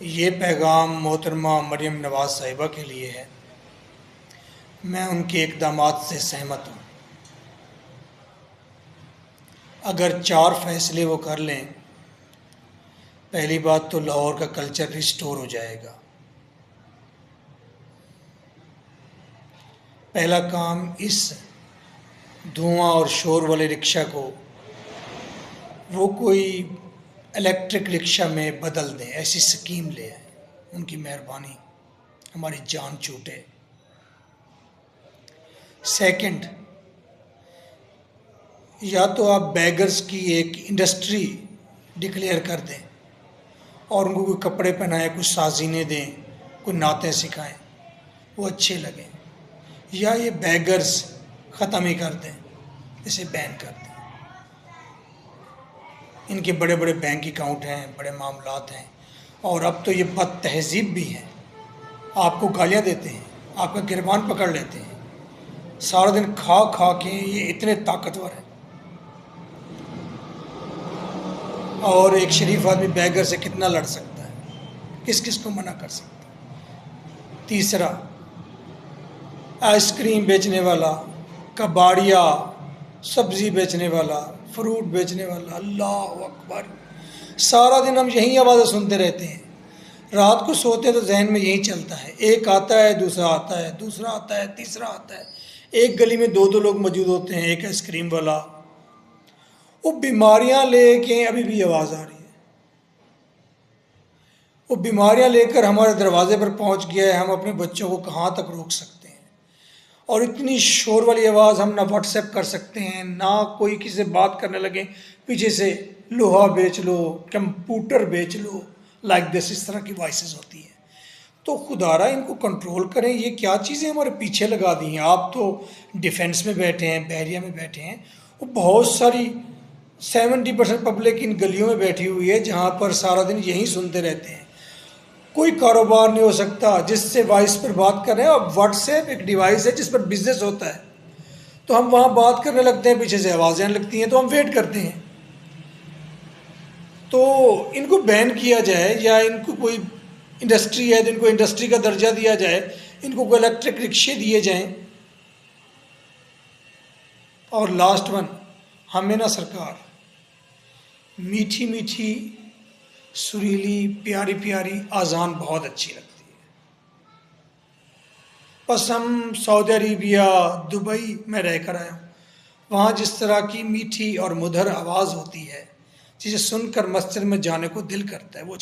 ये पैगाम मोहतरमा मरियम नवाज़ साहिबा के लिए है। मैं उनके इक़दामात से सहमत हूँ। अगर 4 फैसले वो कर लें, पहली बात तो लाहौर का कल्चर रिस्टोर हो जाएगा। पहला काम, इस धुआं और शोर वाले रिक्शा को वो कोई इलेक्ट्रिक रिक्शा में बदल दें, ऐसी स्कीम ले आए। उनकी मेहरबानी, हमारी जान छूटे। सेकंड, या तो आप बैगर्स की एक इंडस्ट्री डिक्लेयर कर दें और उनको कोई कपड़े पहनाएं, कुछ साजीने दें, कोई नातें सिखाएं, वो अच्छे लगें। या ये बैगर्स ख़त्म ही कर दें, इसे बैन कर दें। इनके बड़े बड़े बैंक अकाउंट हैं, बड़े मामलात हैं, और अब तो ये बद तहज़ीब भी हैं। आपको गालियाँ देते हैं, आपका गिरबान पकड़ लेते हैं, सारा दिन खा खा के ये इतने ताकतवर हैं। और एक शरीफ आदमी बैगर से कितना लड़ सकता है, किस किस को मना कर सकता है। तीसरा, आइसक्रीम बेचने वाला, कबाड़िया, सब्ज़ी बेचने वाला, फ्रूट बेचने वाला, अल्लाह अकबर, सारा दिन हम यही आवाज़ें सुनते रहते हैं। रात को सोते हैं तो जहन में यही चलता है। एक आता है, दूसरा आता है, दूसरा आता है, तीसरा आता है। एक गली में 2-2 लोग मौजूद होते हैं, एक आइसक्रीम वाला। वो बीमारियां लेके अभी भी आवाज़ आ रही है। वो बीमारियां लेकर हमारे दरवाजे पर पहुंच गया है। हम अपने बच्चों को कहाँ तक रोक सकते हैं? और इतनी शोर वाली आवाज़, हम ना व्हाट्सएप कर सकते हैं, ना कोई किसी से बात करने लगे पीछे से लोहा बेच लो, कंप्यूटर बेच लो, लाइक दिस, इस तरह की वॉइसेस होती हैं। तो खुदारा इनको कंट्रोल करें। ये क्या चीज़ें हमारे पीछे लगा दी हैं। आप तो डिफेंस में बैठे हैं, बहरिया में बैठे हैं, वो बहुत सारी 70% पब्लिक इन गलियों में बैठी हुई है जहाँ पर सारा दिन यही सुनते रहते हैं। कोई कारोबार नहीं हो सकता जिससे वॉइस पर बात कर रहे हैं। अब व्हाट्सएप एक डिवाइस है जिस पर बिजनेस होता है, तो हम वहाँ बात करने लगते हैं, पीछे से आवाज़ें आने लगती हैं, तो हम वेट करते हैं। तो इनको बैन किया जाए, या इनको कोई इंडस्ट्री है तो इनको इंडस्ट्री का दर्जा दिया जाए, इनको कोई इलेक्ट्रिक रिक्शे दिए जाएं। और लास्ट वन, हमें ना सरकार, मीठी मीठी सुरीली प्यारी प्यारी आज़ान बहुत अच्छी लगती है। बस हम सऊदी अरेबिया, दुबई में रह कर आए हूँ, वहाँ जिस तरह की मीठी और मधुर आवाज़ होती है जिसे सुनकर मस्जिद में जाने को दिल करता है, वो